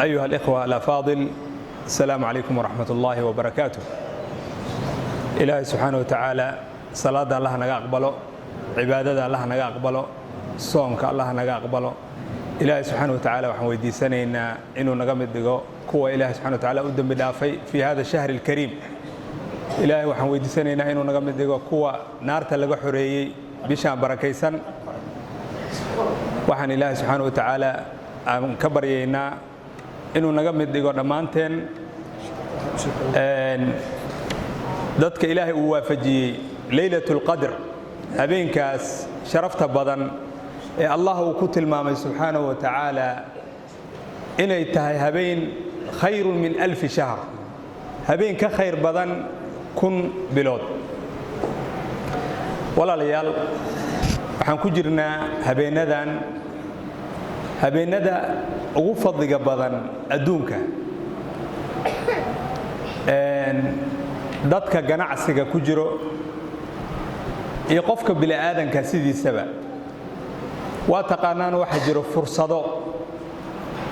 أيها الإخوة الأفاضل، السلام عليكم ورحمة الله وبركاته. إلهي سبحانه وتعالى صلاة الله نجا أقبله، عبادة الله نجا أقبله، صومك الله نجا أقبله. إلهي سبحانه وتعالى وحويدي سنة إنه نجا مدقو قوة إلهي سبحانه وتعالى قدام بدافع في هذا الشهر الكريم. إلهي وحويدي سنة إنه نجا مدقو قوة نار تلقى حرية بشان بركيسن. وحن إلهي سبحانه وتعالى كبر ينا إنه naga mid dhigo dhamaanteen dadka Ilaahay uu waafajiyay Laylatul Qadr habeenkaas sharafta badan ee Allah uu ku tilmaamay subhanahu wa ta'ala inay tahay habeen khayr min 1000 shahr, habeen ka khayr badan kun bilood. walaalayaal waxaan ku jirnaa habeenada ugu fadliga badan adduunka. dadka ganacsiga ku jiro iyo qofka bini aadanka sidiisaba waa taqaanaan waxa jiro fursado,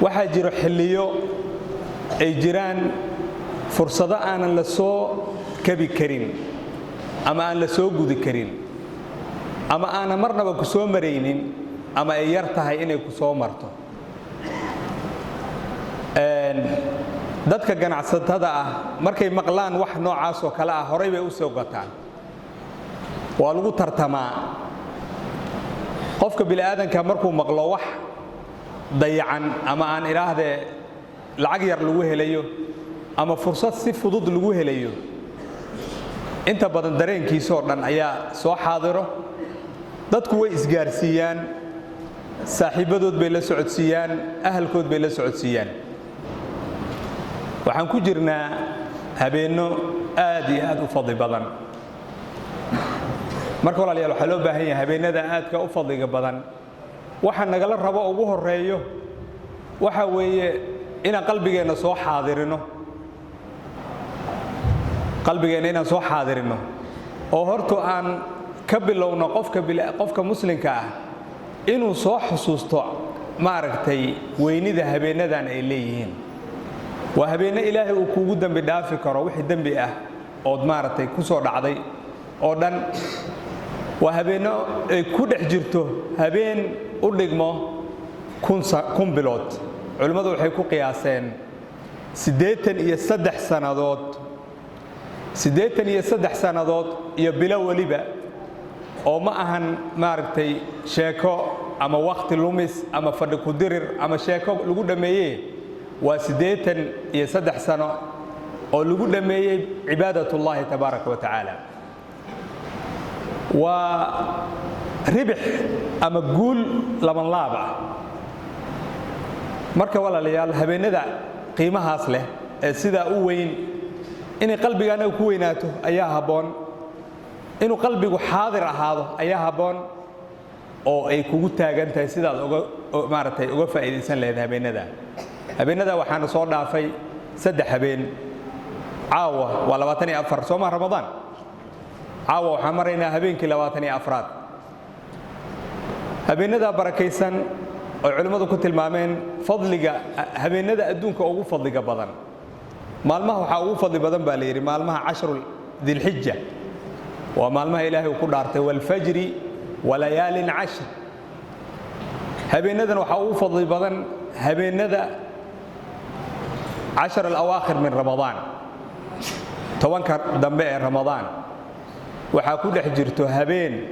waxa jiro xilliyo ay jiraan fursado aan la soo kabi karin ama aan la soo gudi karin ama aan marnaba ku soo mareynin ama ay yar tahay inay ku soo marto. dadka ganacsatada ah markay maqlaan wax noocaas oo kala ah horay bay u soo gataan, waa lagu tartamaa. qofka bini aadanka markuu maqlo wax dayacan ama aan ilaahdee lacag yar lagu helayo ama fursad si fudud lagu helayo, inta badan dareenkiisa oo dhan ayaa soo xaadiro. dadku way isgaarsiiyaan, saaxiibadood bay la socodsiiyaan, ahalkood bay la socodsiiyaan. waxaan ku jirnaa habeenno aad iyo aad u fadli badan. marka walaalayaal waxaa loo baahan yahay habeenada aadka u fadliga badan waxa nagala rabo ugu horeeyo waxa weeye inaan qalbigeena soo xaadirino, inaan soo xaadirino oo horto aan ka bilowno qofka muslimka ah inuu soo xusuusto maaragtay weynida habeenadan ay leeyihiin. waa habeen Ilaahay uu kugu dambi dhaafi karo wixii dambi ah oo maaragtay ku soo dhacday oo dhan. waa habeen ay ku dhex jirto habeen u dhigmo kun bilood. culimadu waxay ku qiyaaseen 83 sannadood iyo bilo waliba oo ma ahan maaragtay sheeko ama waqti lumis ama fadhi ku dirir ama sheeko lagu dhameeyay. waa 83 sano oo lagu dhameeyay cibaadatullaahi tabaaraka wa tacaala. waa ribix ama guul laban laab ah. marka walaalayaal habeenada qiimahaas leh ee sida u weyn inay qalbigaana ku weynaato ayaa haboon, inuu qalbigu xaadir ahaado ayaa haboon oo ay kugu taagan tahay sidaad uga faa'iideysan lahayd habeenada waxaan soo dhaafay 3 habeen. caawa waa 24 soo ma Ramadaan. caawa waxaan maraynaa habeenkii 24aad. habeenada barakaysan oo culimadu ku tilmaameen fadliga habeenada adduunka ugu fadliga badan. maalmaha waxa ugu fadli badan baa la yiri maalmaha 10 Dhulhijja. waa maalmaha Ilaahay uu ku dhaartay wal fajri wa layaalin 10. habeenadan waxa ugu fadli badan habeenada 10 الأواخر من رمضان. tobanka dambe ee Ramadaan waxa ku dhex jirto habeen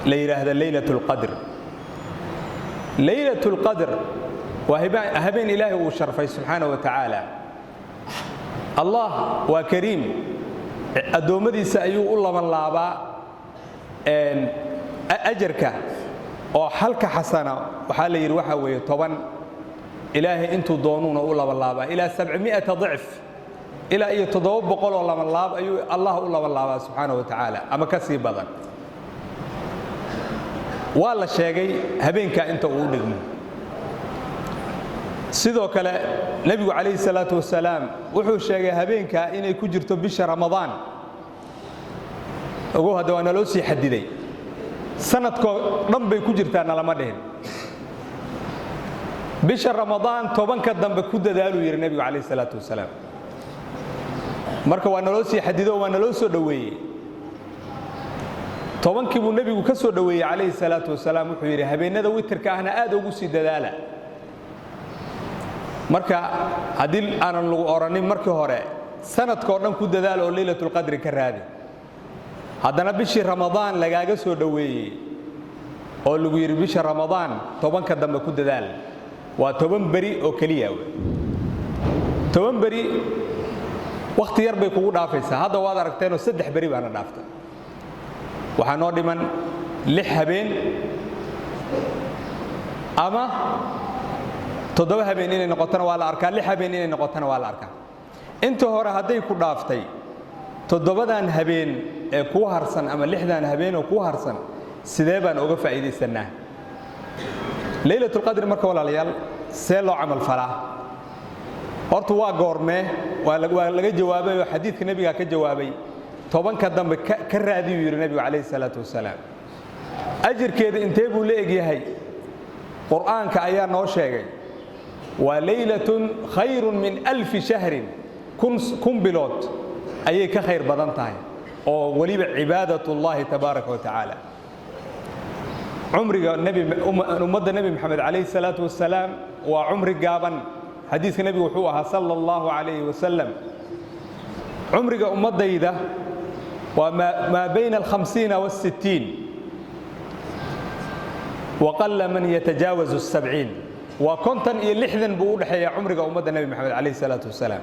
la yiraahdo Laylatul Qadr. Laylatul Qadr waa habeen Ilaahay uu sharfay subhanahu wa ta'ala. Allah waa kariim, adoomadiisa ayuu u laban laabaa ajarka oo halka xasana waxa la yiri waxa weeye 10 إلهي أنتو دونون أولا بالله إلى 700 ضعف إلى أي تضوب بقول الله بالله أي الله أولا بالله سبحانه وتعالى أما كسي بدن والله شيء هبينك أنت أولدهم سيدو كلا نبي عليه الصلاة والسلام وحو شيء هبينك إن يكجرت بشهر رمضان أقول هذا وأنا لو سي حددي سنة رب يكجرت أنا لما دهن bisha ramadaan tobanka dambe ku dadaalu yiri nabigu kaleey salaatu wasalaam marka waa naloo sii xadido waa naloo soo dhaweeyay tobankii buu nabigu ka soo dhaweeyay kaleey salaatu wasalaam wuxuu yiri habeenada witirka ahna aad ugu sii dadaala marka hadii aanan lagu oranin markii hore sanadkoo dhan ku dadaal oo leelatul qadri ka raadi haddana bishii ramadaan lagaaga soo dhaweeyay oo lagu yiri bisha ramadaan tobanka dambe ku dadaal waa 10 bari oo kaliya 10 bari waqti yar bay kugu dhaafaysaa hadda waad aragteen oo 3 bari baana dhaafta waxa noo dhiman 6 habeen ama 7 habeen inay noqotana waa la arkaa 6 habeen inay noqotana waa la arkaa inta hore haday ku dhaaftay 7dan habeen ee ku harsan ama 6dan habeen oo ku harsan sidee baan uga faa'iideysanaa leelatul qadri marka walaalayaal see loo amal falaa horta waa goorme waa laga jawaabay oo xadiidka nabiga ka jawaabay tobanka dambe ka raadiyo yiri nabiga kaleey salaatu wasalaam ajirkeeda intee buu leeyahay quraanka ayaa noo sheegay waa laylatun khayrun min 1000 shahrin kun bilood ayay ka khayr badan tahay oo waliba cibaadatullaahi tabaaraka wa tacaala عمرك النبي أمد النبي محمد عليه الصلاة والسلام وعمرك جابا حديث النبي وحوها صلى الله عليه وسلم عمرك أمد إذا وما بين 50 و60 وقل من يتجاوز 70 وكنت يلحذن بقول حيا عمرك أمد النبي محمد عليه الصلاة والسلام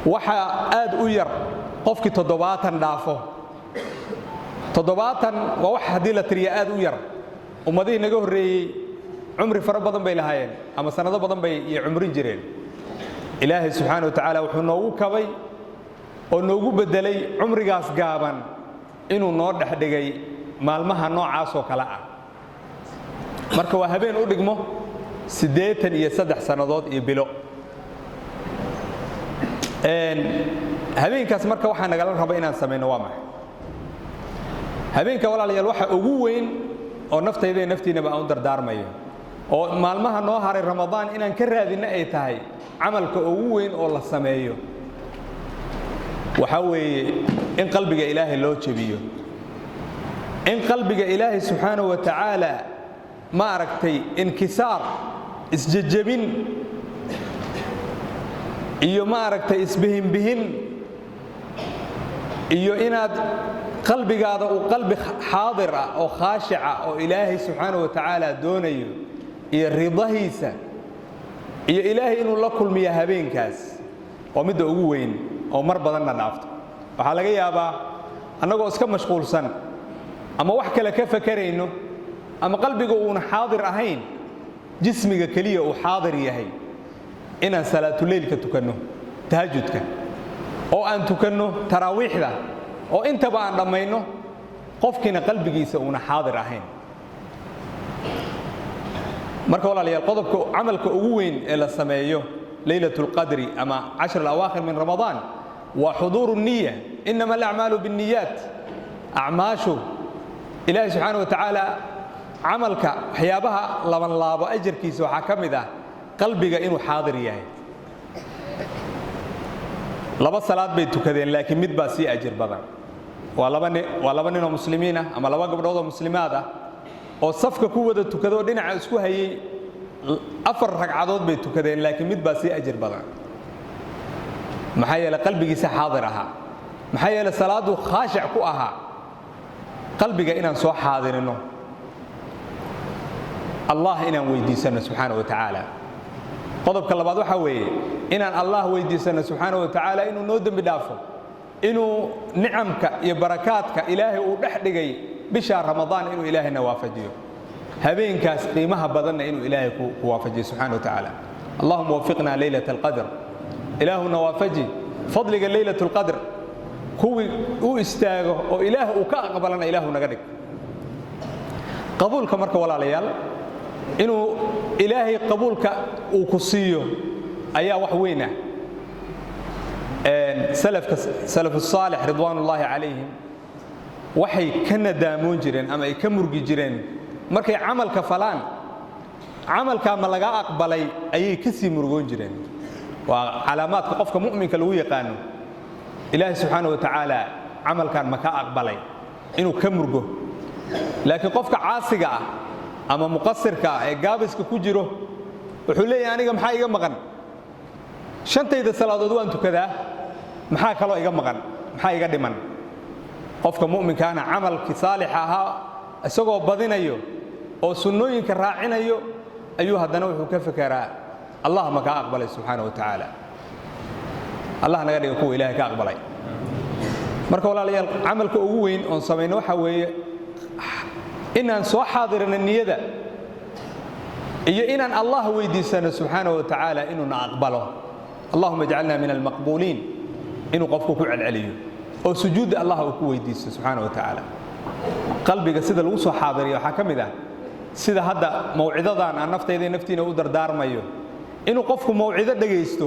وحا آد أير قفك تضباطا دافه تضباطا ووح هدي لا تريا aad u yar umadii naga horeeyay umri fara badan bay lahaayeen ama sanado badan bay umrin jireen ilaahay subhanahu wa ta'ala wuxuu noogu kabay oo noogu bedelay umrigaas gaaban inuu noo dhaxdhigay maalmaha noocaas oo kala ah marka waa habeen u dhigmo 83 sanadood iyo bilo habeenkaas marka waxa naga la rabaa inaan sameeyno waa maxay habeenka walaalayaal waxa ugu weyn oo naftayda naftiina baan dardaarmayo oo maalmaha noo haray ramadaan inaan ka raadina ay tahay amalka ugu weyn oo la sameeyo waxa weeye in qalbiga ilaahay loo jabiyo in qalbiga ilaahay subhanahu wa ta'ala ma aragtay inkisaar isjajabin iyo ma aragtay isbihin iyo inaad qalbigaada uu qalbi xaadir ah oo khaashica oo ilaahay subhanahu wa ta'ala doonayo iyo ridahiisa iyo ilaahay inuu la kulmiyo habeenkaas oo mid ugu weyn oo mar badan na dhaafto waxa laga yaabaa anagoo iska mashquulsan ama wax kale ka fakareyno ama qalbiga uu xaadir ahayn jismiga kaliya uu xaadir yahay inaan salaatul leylka tukanno tahajjudka oo aan tukanno taraawiixda oo inta baan dhamayno qofkina qalbigiisa uu xaadir ahayn marka walaalayaal qodobka amalka ugu weyn ee la sameeyo laylatul qadri ama 10 al-awaakhir min ramadaan wa hudurun niyya inma al-a'malu bin-niyyat a'maashu ilaahi subhanahu wa ta'ala amalka waxyaabaha laban laabo ajirkiisa waxa kamid ah qalbiga inuu xaadir yahay laba salaad bay tukadeen laakiin mid baa si ajir badan waa laba nin oo muslimiin ah ama laba gabdhood oo muslimaad ah oo safka ku wada tukado dhinaca isku hayay 4 ragcadood bay tukadeen laakiin mid baa si ajir badan maxay yeelay qalbigiisa xaadir aha maxay yeelay salaadu khaashic ku aha qalbiga inaan soo xaadirino Allah inaan weydiisano subhanahu wa ta'ala qodobka labaad waxa weeye inaan Allah weydiisano subhanahu wa ta'ala inuu noo dambi dhaafo inuu ni'amka iyo barakaadka ilaahay uu dhaxdhigay bisha ramadaan inuu ilaahayna waafajiyo habeenkaas qiimaha badanna inuu ilaahay ku waafajiyo subhanahu wa ta'ala Allahumma waffiqna laylatal qadr ilaahuna waafaji fadliga laylatul qadr kuwi uu istaago oo ilaahay uu ka aqbalana ilaahu naga dhig qabuulka marka walaalayaal inuu ilaahay qabuulka uu ku siiyo ayaa wax weyn ah salafus salih ridwanullahi alayhim waxay ka nadaamoon jireen ama ay ka murgi jireen markay amalka falaan camalka ma laga aqbalay ayay ka sii murugoon jireen waa calaamaadka qofka mu'minka lagu yaqaano ilaahay subxaanahu wa tacaala camalkan ma ka aqbalay inuu ka murgo laakiin qofka caasiga ah ama muqassirka ah ee gaabiska ku jiro wuxuu leeyahay aniga maxaa iga maqan shantayda salaadood waan tukadaa maxaa kaloo iga maqan maxaa iga dhiman qofka mu'minkaana camalkii saalix ahaa isagoo badinayo oo sunnooyinka raacinayo ayuu haddana wuxuu ka fekeraa allah ma ka aqbalay subxaanahu wa tacaala allah naga dhiga kuwa ilaahay ka aqbalay marka walaalayaal camalka ugu weyn oon samayno waxa weeye inaan soo xaadirino niyada iyo inaan allah weydiisano subxaanahu wa tacaala inuu na aqbalo allahuma ijcalna min almaqbuuliin inuu qofku ku celceliyo oo sujuudda allah uu ku weydiisto subxaanahu wa tacaala qalbiga sida lagu soo xaadiriyo waxaa ka mid ah sida hadda mawcidadan aan naftayda naftiina u dardaarmayo inuu qofku mawcido dhagaysto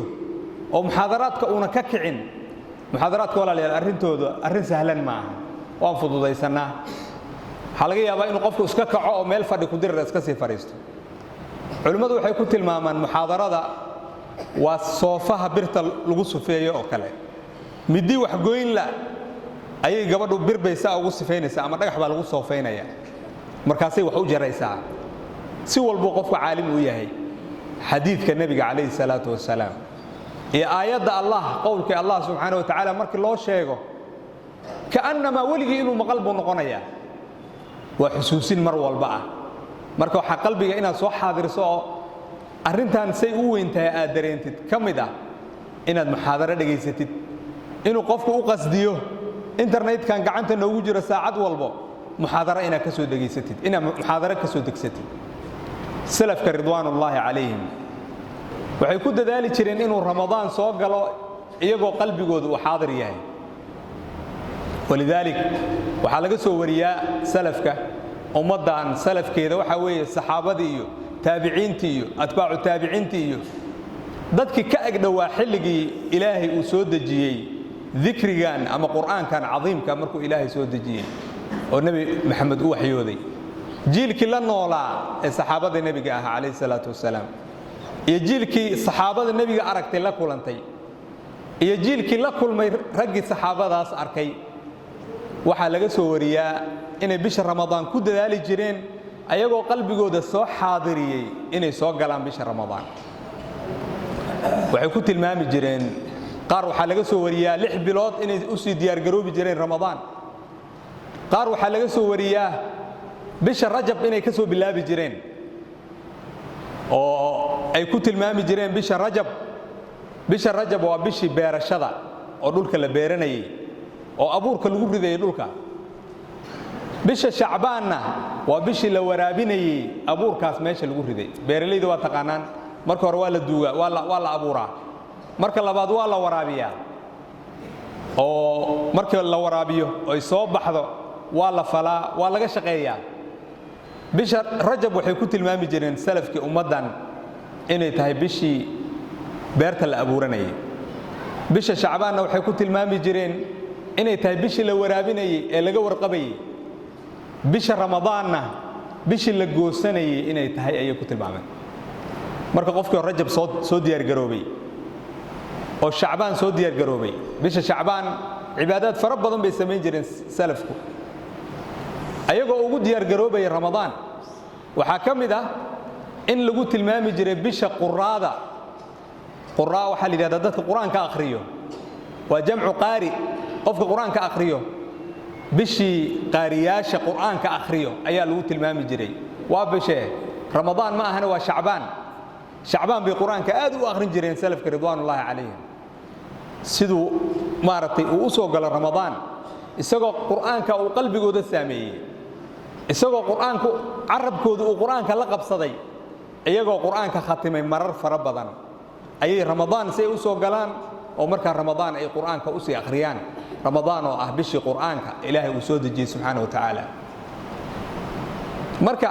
oo muxaadaraadka uuna ka kicin muxaadaraadka walaalayaal arrintooda arrin sahlan ma aha waan fududaysanaa waxaa laga yaabaa inuu qofku iska kaco oo meel fadhi ku dirar iska sii fadhiisto culimmadu waxay ku tilmaamaan muxaadarada waa soofaha birta lagu sufeeyo oo kale midii wax goyn la ayay gabadhu bir baysa ugu sifaynaysaa ama dhagax baa lagu soofeynaya markaasay wax u jaraysaa si walba qofku caalim u yahay xadiidka nabiga calayhi salaatu wasalaam iyo aayadda allah qowlka allah subxaanahu wa tacaala markii loo sheego kaannamaa weligii inuu maqal buu noqonayaa waa xusuusin mar walba ah marka waxaa qalbiga inaad soo xaadirso oo arrintan say u weyn tahay aad dareentid ka mid ah inaad muxaadaro dhegaysatid inuu qofku u qasdiyo internetkan gacanta noogu jiro saacad walbo muxaadaro inaad ka soo dhegaysatid inaad muxaadaro ka soo degsatid salafka ridwaanullaahi calayhim waxay ku dadaali jireen inuu ramadaan soo galo iyagoo qalbigooda uu xaadir yahay walidaalik waxaa laga soo wariyaa salafka ummaddan salafkeeda waxaa weeye saxaabadii iyo taabiciintii iyo atbaacu taabiciintii iyo dadkii ka agdhowaa xilligii ilaahay uu soo dejiyey dikrigan ama qur'aankan cadiimka markuu ilaahay soo dejiyey oo nebi maxamed u waxyooday jiilkii la noolaa ee saxaabada nebiga ahaa calayhi salaatu wasalaam iyo jiilkii saxaabada nebiga aragtay la kulantay iyo jiilkii la kulmay raggii saxaabadaas arkay waxaa laga soo wariyaa inay bisha ramadaan ku dadaali jireen ayagoo qalbigooda soo xaadiriyey inay soo galaan bisha ramadaan waxay ku tilmaami jireen qaar waxaa laga soo wariyaa 6 bilood inay u sii diyaargaroobi jireen ramadaan qaar waxaa laga soo wariyaa bisha rajab inay ka soo bilaabi jireen oo ay ku tilmaami jireen bisha rajab waa bishii beerashada oo dhulka la beeranayay oo abuurka lagu ridayay dhulka bisha shacbaanna waa bishii la waraabinayay abuurkaas meesha lagu riday beeralayda waa taqaanaan marka hore waa la duugaa waa la abuuraa marka labaad waa la waraabiyaa oo marka la waraabiyo ay soo baxdo waa la falaa waa laga shaqeeyaa bisha rajab waxay ku tilmaami jireen salafkii ummaddan inay tahay bishii beerta la abuuranayay bisha shacbaanna waxay ku tilmaami jireen inay tahay bishii la waraabinayay ee laga warqabayay bisha ramadaanna bishii la goosanayay inay tahay ayay ku tilmaameen marka qofkii rajab soo diyaargaroobay oo shacbaan soo diyaargaroobay bisha shacbaan cibaadaad fara badan bay samayn jireen salafku ayagoo ugu diyaargaroobay ramadaan waxaa ka mid ah in lagu tilmaami jiray bisha quraada waxa la yiraahdaa dadka quraanka akhriyo waa jamcu qaari qofka quraanka akhriyo bishii qaariyaasha quraanka akhriyo ayaa lagu tilmaami jiray waa bisha ramadaan ma ahana waa shacbaan bay quraanka aad u akhrin jireen salafka ridwaanullaahi calayhim siduu maaragtay uu u soo galo ramadaan isagoo quraanka uu qalbigooda saameeyay isagoo quraanku carabkooda uu quraanka la qabsaday iyagoo quraanka khatimay marar fara badan ayay ramadaan say u soo galaan oo marka ramadaan ay quraanka u sii akhriyaan ramadaan oo ah bishii quraanka ilaahay uu soo dejiyay subxaanahu wa tacaala marka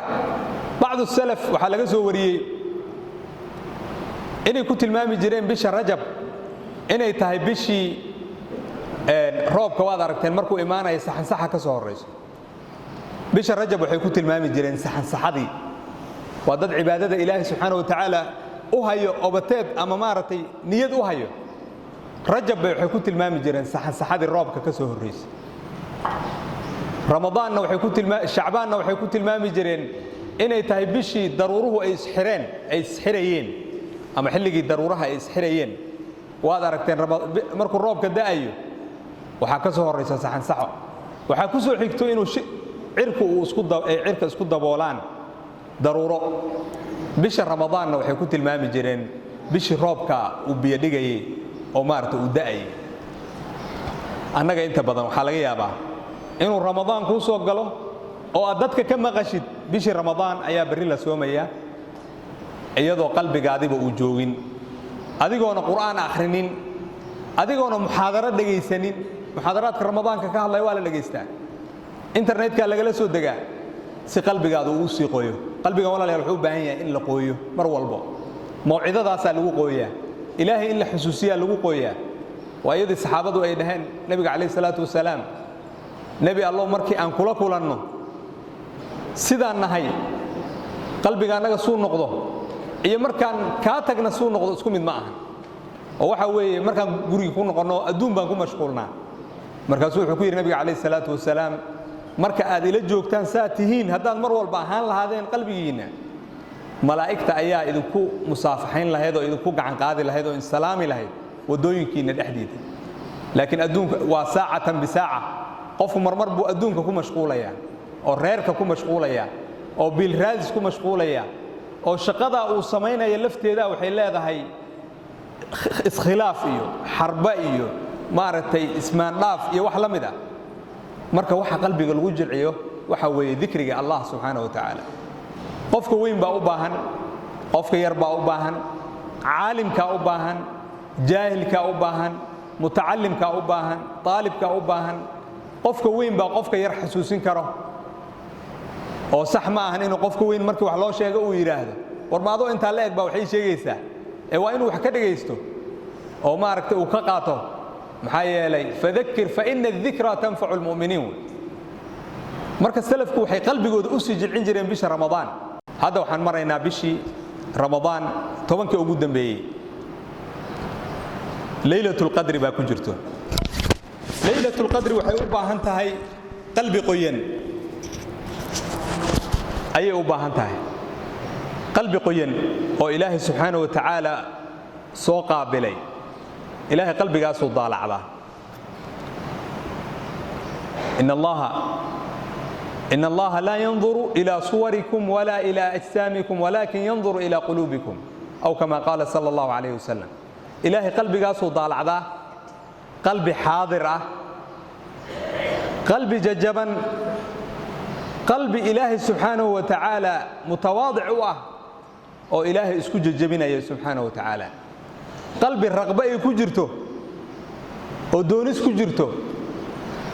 bacdu salaf waxaa laga soo wariyey inay ku tilmaami jireen bisha rajab inay tahay bishii roobka waad aragteen markuu imaanaya saxansaxa ka soo horeyso bisha rajab waxay ku tilmaami jireen saxansaxadii ودد عبادة إله سبحانه وتعالى أهيو أبتاد أما مارتي نيد أهيو رجب وحيكون تلمامي جيران سحاد الراب كسوه الرئيس رمضان وحيكون شعبان وحيكون تلمامي جيران إنه تهيبشي ضروره أي سحريين أما حلقي ضرورها أي سحريين وهذا ركتين مركو الراب كده أيو وحكسوه الرئيس سحان سحو وحكسوه حكتو إنه عركو اسكو دبولان ضروره بش رمضان وحيكون تلمامي جيران بش روبكا وبيدغاي oo maarta u daay annaga inta badan waxa laga yaabaa inuu ramadaan ku soo galo oo aad dadka ka maqashid bishii ramadaan ayaa bari la soomaya iyadoo qalbigaadiba uu joogin adigoona quraan akhrinin adigoona muhaadaro dhageysanin muhaadaraadka ramadaanka ka hadlay waa la dhageystaa internetka laga soo dagaa si qalbigaadu uu sii qoyo qalbiga walaalayaal wuxuu u baahan yahay in la qooyo mar walba mawcidadaas lagu qooyaa إلهي إلا حسوسية لغو قويا وأيضا الصحابة أي دهين نبي عليه الصلاة والسلام نبي الله مركي أن كلا كلانو سيدا النهي قلبي كان سوء نقضه إيه مركان كاتقنا سوء نقضه اسكو من معها ووحاوي مركان قري يكون نقضنا أدوم بانكو مشغولنا مركان سوء حكوير نبي عليه الصلاة والسلام مركا آدي لجوكتان ساتهين هدان مروال باهان لهذين قلبيين ملائكة أيها إذا كو مصافحين لهذا إذا كو عن قاضي لهذا إن سلامي لهذا ودوينك إن الأحديد لكن أدونك وساعة بساعة قف مرمر بو أدونك كو مشغولة يعني أو ريرك كو مشغولة يعني أو بالرادس كو مشغولة يعني أو شقدا أو سمينا يلفت هذا وحيلا هذا هي خلاف إيو حرب إيو مارتي اسمان لاف إيو وحلم ذا مركا وحا قلبي الوجع إيو وحوي ذكرك الله سبحانه وتعالى qofka weyn baa u baahan qofka yar baa u baahan caalimka u baahan jaahilka u baahan mutaallimka u baahan talibka u baahan qofka weyn baa qofka yar xasuusin karo oo sax ma ahan inuu qofka weyn markii wax loo sheego uu yiraahdo war maado inta la eeg baa waxay sheegaysaa ee waa inuu wax ka dhageysto oo ma aragtay uu ka qaato maxaa yeelay fadhakkir fa inna adh-dhikra tanfa'u al-mu'minin marka salafku waxay qalbigooda u sii jilcin jireen bisha ramadaan هذا وحن مرينا بشي رمضان طبعاً كأوجود دمبي ليلة القدر باكون جرتون ليلة القدر وحي أوبا هنتهي قلبي قيان أي أوبا هنتهي قلبي قيان وإلهي سبحانه وتعالى سوقا بلي إلهي قلبي قاسو ضالع على إن الله لا ينظر إلى صوركم ولا إلى أجسامكم ولكن ينظر إلى قلوبكم أو كما قال صلى الله عليه وسلم إلهي قلبي قاسو ضالع ذا قلبي حاضرة قلبي ججبا قلبي إلهي سبحانه وتعالى متواضع أو إلهي اسكو ججبنا يا سبحانه وتعالى قلبي الرغبة كجرته ودونس كجرته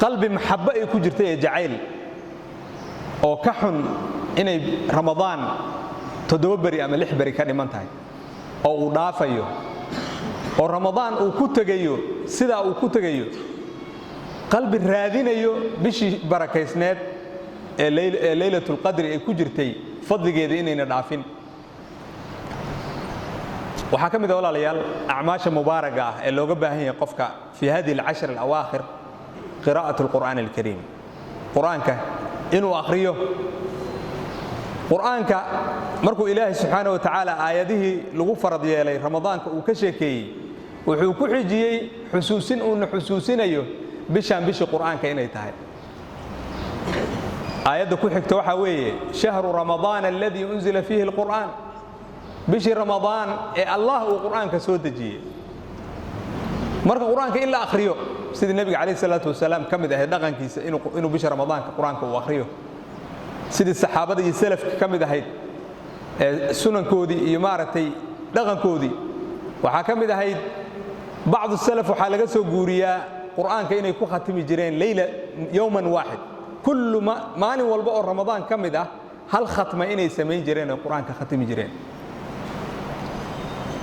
قلبي محبة كجرته يا جعيل oo ka xun inay ramadaan 7 bari ama 6 bari ka dhiman tahay oo uu dhaafayo oo ramadaan uu ku tagayo sida uu ku tagayo qalbi raadinayo bishii barakaysneed ee laylatul qadr ay ku jirtay fadligeeda inayna dhaafin waxa kamid ah walaalayaal acmaasha mubaaraga ah ee looga baahan yahay qofka fi hadii al-10 al-awaakhir qiraa'atu al-qur'aan al-kariim quraanka inuu akhriyo quraanka markuu ilaahay subhanahu wa ta'ala aayadihi lagu farad yeelay ramadaanka uu ka sheekeeyay wuxuu ku xijiyay xusuusinayo bishan bishi quraanka inay tahay aayada ku xigta waxa weeye shahru ramadaan alladhi unzila fihi alquran bishi ramadaan ee allah uu quraanka soo dejiyay marka quraanka illa akhriyo sida nabiga kaleey salaatu wasalaam kamid ah dhaqankiisa inuu bisha ramadaanka quraanka uu akhriyo sida saxaabada iyo salafka kamid ahayd sunankoodii iyo maartay dhaqankoodii waxa kamid ahayd بعض السلف waxa laga soo guuriyaa quraanka inay ku khatimi jireen layla yawman waahid kullu maalin walba oo ramadaan kamid ah hal khatma inay sameyn jireen quraanka khatimi jireen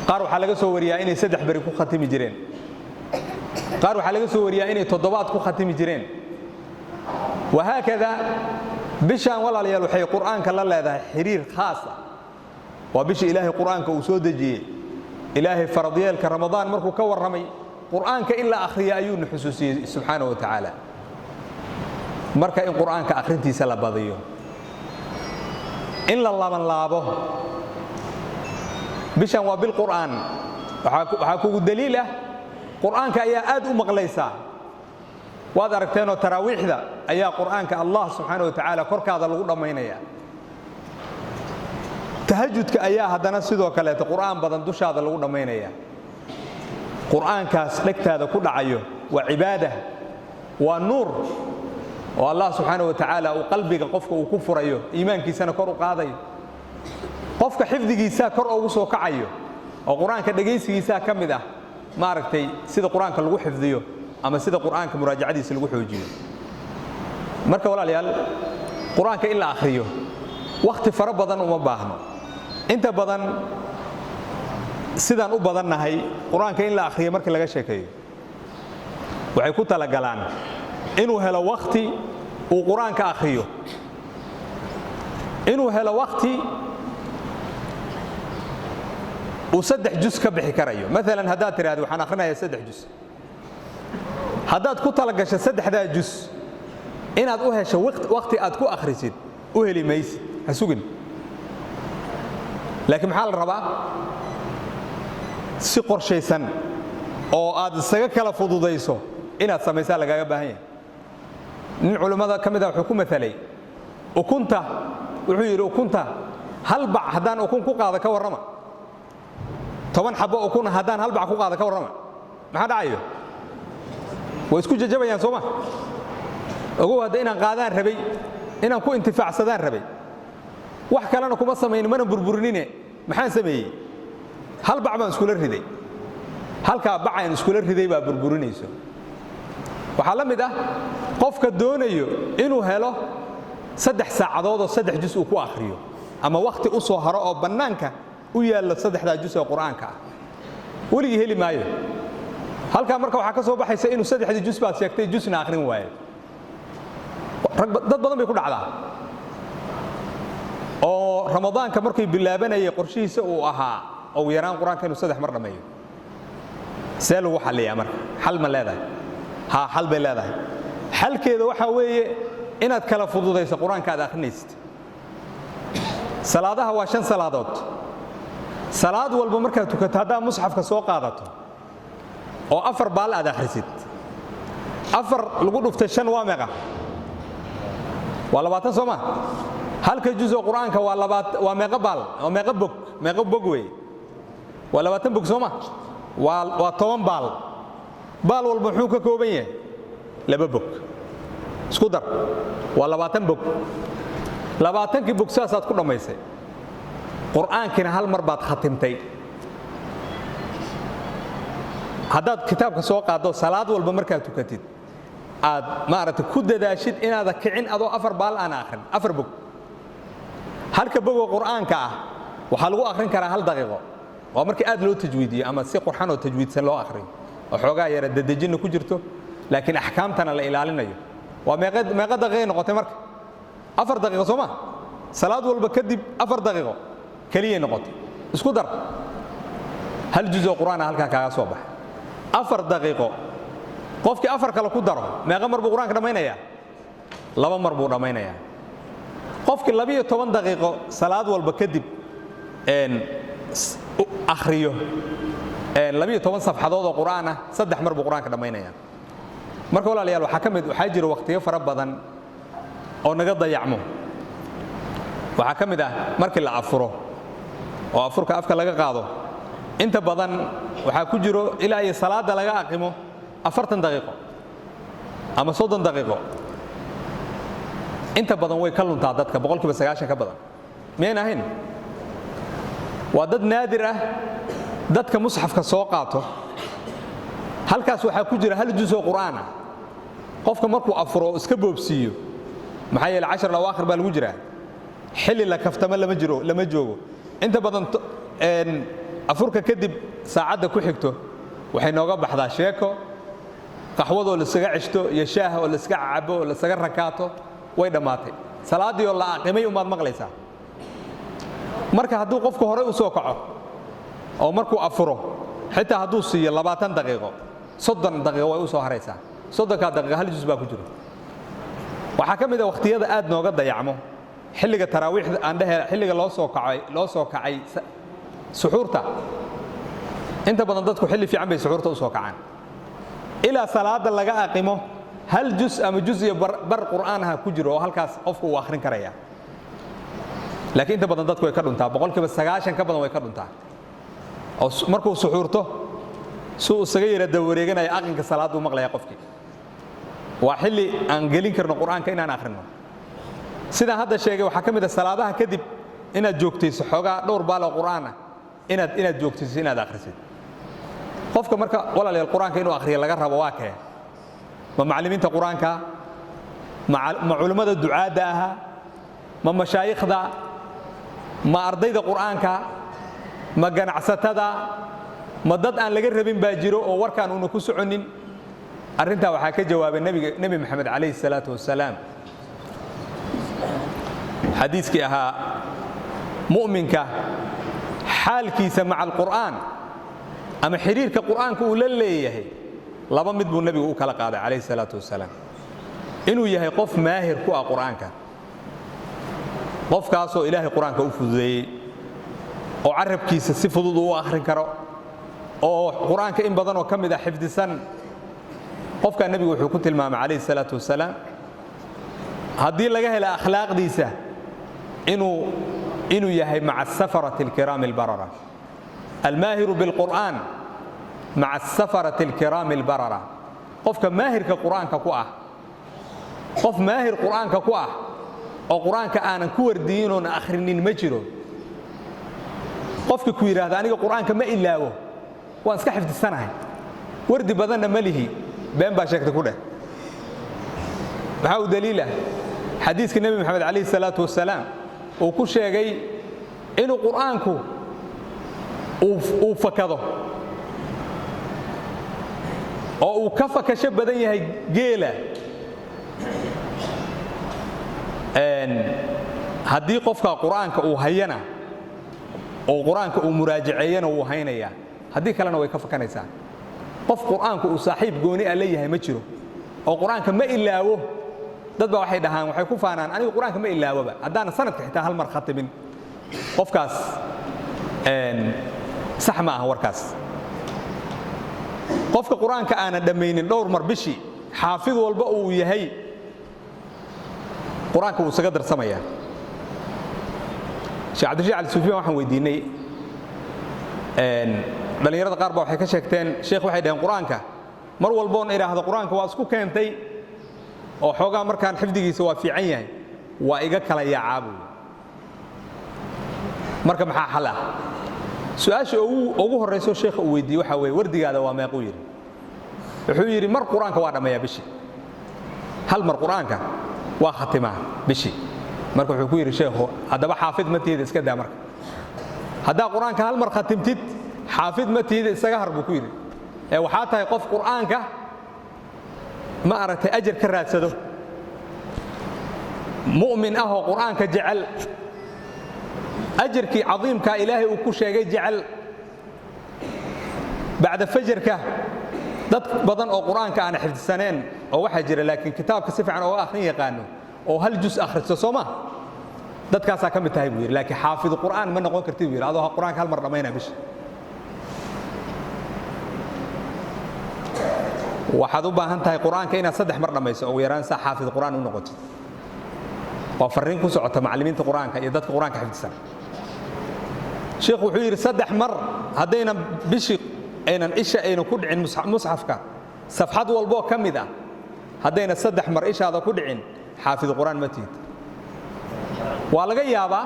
qaar waxa laga soo wariyaa inay 3 bari ku khatimi jireen qaar waxa laga soo wariyaa inay 7 ku khatimi jireen وهكذا bishan walaalayaal waxay quraanka la leedahay xiriir khaas ah وبش إلهي قرآنك وسود جي إلهي فرضيالك رمضان مركو كور رمي قرآنك إلا أخري أيون حسوسي سبحانه وتعالى مركا إن قرآنك أخرتي سلا بضيو إلا الله من لابه بشان وبالقرآن وحاكو دليله قرآنك أيا آد مغليسا وهذا ركتين وتراويح ذا أيا قرآنك الله سبحانه وتعالى كرك هذا الغرب مينيا تهجدك أيا هذا نسيدو كلاته قرآن بدن دوش هذا الغرب مينيا قرآنك سلكت هذا كل عيو وعبادة والنور والله سبحانه وتعالى وقلبك قفك وكفر أيوه إيمانك سنة كرو قاضي قفك حفظك سا كرو وسو كعيو وقرآنك دقيسك سا كم ذا ما ركتي سيد قرآنك اللي حفظيه أما سيد قرآنك مراجعتي سلوح وجيه مركب ولا ليال قرآنك إلا آخريه وقت فرب بدن وما باهنا أنت بدن سيدان أو بدن هاي قرآنك إلا آخريه مركب لقى شيء وعيكوت على جلان إنه هلا وقتي وقرآنك آخريه إنه هلا وقتي وصدح جزء كبحي كرايو مثلا هدات هذا وحنا آخرنا يا صدح جزء هدات كنت لقاش صدح ذا جزء إن هذا شو وقتي أتكو آخرسيد وهلي ميس هسوقن لكن محل الربع سقر شيء سن أو هذا سجك على فضو ضيسو إن هذا مثال لقى بهاي من علماء كم ذا حكومة ثلي وكنت وعير وكنت هل بعد هدان وكون كوقا هذا كورما طبعا حبوا أكون هدان هل بعد كوقا هذا كورما ما حد عايو ويسكت جبا ينسوما أقول هذا إن قادان ربي إن أكون انتفاع سدان ربي وحكى لنا كم صمين من بربرنين محن سمي هل بعد ما نسكول الهدي هل كبعد نسكول الهدي بربرنيسو وحلم ده قف كدونيو إنه هلا صدح ساعات صدح جزء كو آخريو أما وقت أصو هراء بنانك ويا صدح ذا جزء القرآن كا ولي هلي مايو هل كان مركب حكى صوب حيث إنه صدح ذا جزء بس يكتي جزء آخرين وايد ضد بدن بيكون على أو رمضان كمركب بالله بنا يقرشي سوء أها أو يران القرآن كانوا صدح مرة مايو سألوا حل يا مر حل ما لا ها حل بلا ذا حل كذا وحوي إن أتكلم فضوض يس القرآن كذا خنيست صلاة هو عشان صلاتات صلاة والبمركة تكتهدا مصحف كسوق قادته أو أفر بال هذا خريست أفر لقول فتشان وامقة ولا باتن سما هل كجزء القرآن كولا بات وامقة بال وامقة بوك مقة بوكوي ولا باتن بوك سما وطوام بال والبحوك كوبية لببوك سكودر ولا باتن بوك لباتن كي بوك ساسات كل ما يصير قرآن كنا هالمربات ختمتي هذا كتاب كسوق هذا صلاة والبمركة تكتيد ما أردت كود داشيد إن هذا كعين هذا أفر بال أنا آخر أفر بوك هل كبوك قرآن كا وحلو آخرين كرا هل دقيقة وأمرك أدلو تجويدي أما سي قرآن وتجويد سن لو آخرين وحوجا يرد الدجين كجرته لكن أحكامتنا لا إلالنا وما قد غير نقطة مرك أفر دقيقة سما صلاة والبكدب أفر دقيقة كلية نقطة اسكودر هل جزء القرآن هل كان صباح أفر دقيقة قفك أفر كلا كدره ما غمر بقرآن كده ماينيا لبا مربوطة ماينيا قفك لبيه 8 دقيقة صلاة والبكدب إن أخريه لبيه 8 صفحة ضوء القرآن صدح مر بقرآن كده ماينيا marka walaalayaal waxa kamid waxa jira waqtiyo fara badan oo naga dayacmo waxa kamid ah markii la afuro oo afurka afka laga qaado inta badan waxa ku jiro ilaa ay salaada laga aqimo 40 daqiiqo ama 30 daqiiqo inta badan way ka luntaa dadka 90% ka badan meen ahayn waa dad naadir ah dadka mushafka soo qaato halkaas waxa ku jira hal juz oo quraan ah qofka markuu afuro iska boobsiyo maxay yeelay 10 lawaakhir baa lagu jiraa xilli la kaftama lama joogo inta badan afurka kadib saacada ku xigto waxay nooga baxdaa sheeko qaxwado la isaga cishto iyo shaaha oo la iska cabo oo la isaga rakaato way dhamaatay salaadii oo la aqimay umaad maqlaysaa marka hadduu qofku hore u soo kaco oo markuu afuro xitaa hadduu siiyo 20 daqiiqo 30 daqiiqo way u soo haraysaa 30 daqiiqo hal juz baa ku jiro waxaa ka mid ah waqtiyada aad nooga dayacmo xilliga taraawiixda aan dhahay xilliga loo soo kacay suxuurta inta badan dadku xilli fiican bay suxuurta u soo kacaan ilaa salaada laga aqimo hal juz ama juz iyo bar quraanaha ku jiro oo halkaas qofku uu akhrin karaya laakiin inta badan dadku way ka dhuntaa boqolkiiba 90 ka badan way ka dhuntaa oo markuu suxuurto suu isaga yiraahdo wareeganaya aqinka salaadu maqlaya qofkii waa xilli aan gelin karno quraanka inaan akhrino sida hadda sheegay waxa kamid ah salaadaha kadib inaad joogtayso xogaa dhowr baalo quraan ah inaad joogtayso inaad akhrisid qofka marka walaalayaal quraanka inuu akhriyo laga rabo waa kee ma macallimiinta quraanka ma culimada ducaada aha ma mashaayikhda ma ardayda quraanka ma ganacsatada ma dad aan laga rabin baa jiro oo warkaan uu ku soconin arinta waxa ka jawaabay nabi maxamed kaleey salaatu wasalaam xadiiskii ahaa mu'minka xaalkiisa maca alqur'aan ama xiriirka qur'aanka uu la leeyahay laba mid buu nabigu u kala qaaday kaleey salaatu wasalaam inuu yahay qof maahir ku ah qur'aanka qofkaasoo ilaahay qur'aanka u fududeeyay oo carabkiisa si fudud u akhrin karo oo qur'aanka in badan oo kamid ah xifdisan qofka nabigu wuxuu ku tilmaamay kaleey salaatu wasalaam haddii laga helo akhlaaqdiisa inuu yahay maca safarati alkiraam albarara almaahiru bilqur'aan maca safarati alkiraam albarara qofka maahirka qur'aanka ku ah qof maahir qur'aanka ku ah oo qur'aanka aanan ku wardiyin oo akhrinin ma jiro qofka ku yiraahdo aniga qur'aanka ma ilaawo waan iska xifdisanahay wardi badanna ma lihi been baa sheegtay ku dheh maxaa u daliila xadiiska nabi maxamed kaleey salaatu wasalaam oo ku sheegay inuu qur'aanku uu fakado oo uu ka fakasho badan yahay geela haddii qofka qur'aanka uu hayana oo qur'aanka uu muraajaceeyana uu haynaya haddii kalena way ka fakanaysaa qof qur'aanku uu saaxiib gooni ah leeyahay ma jiro oo qur'aanka ma ilaawo dad baa waxay dhahaan waxay ku faanaan anigu qur'aanka ma ilaawaba haddaan sanadka xitaa hal mar khatimin qofkaas sax ma aha warkaas qofka qur'aanka aanan dhammaynin dhowr mar bishii xaafid walba uu yahay qur'aanka uu isaga darsamaya sheekh cabdirashiid cali suufiyaan waxaan weydiinay dhalinyarada qaar baa waxay ka sheegteen sheekh waxay dhaheen qur'aanka mar walboon idhaahdo qur'aanka waa isku keentay oo xoogaa markaan xifdigiisa waa fiican yahay waa iga kala yaacaabu marka maxaa xal ah su'aasha ugu horeyso sheekha uu weydiiyey waxa weeye wardigaada waa meequu yiri wuxuu yiri mar qur'aanka waa dhameeyaa bishii hal mar qur'aanka waa khatimaa bishii marka wuxuu ku yiri sheekhu haddaba xaafid ma tiida iska daa marka haddaa qur'aanka hal mar khatimtid xaafid ma tiida isaga har buu ku yiri ee waxaa tahay qof qur'aanka ma aragtay ajar ka raadsado mu'min ah oo qur'aanka jecel ajarkii cadiimka ilaahay uu ku sheegay jecel bacda fajarka dad badan oo qur'aanka aan xifdisaneen oo waxa jira laakiin kitaabka si fiican oo akhrin yaqaano oo hal juz akhristo Soomaa dadkaas ka mid tahay buu yiri laakiin xaafid qur'aan ma noqon kartid buu yiri adoo qur'aanka hal mar dhameeyna bish waxaad u baahan tahay qur'aanka inaad 3 mar dhamayso oo yaraan sa xaafid qur'aan u noqoto oo fariin ku socota macallimiinta qur'aanka iyo dadka qur'aanka xifdisan sheekhu wuxuu yiri 3 mar hadayna bishi aynan isha ayna ku dhicin mushafka safxad walbo kamid ah hadayna 3 mar ishaada ku dhicin xaafid qur'aan ma tiid waa laga yaabaa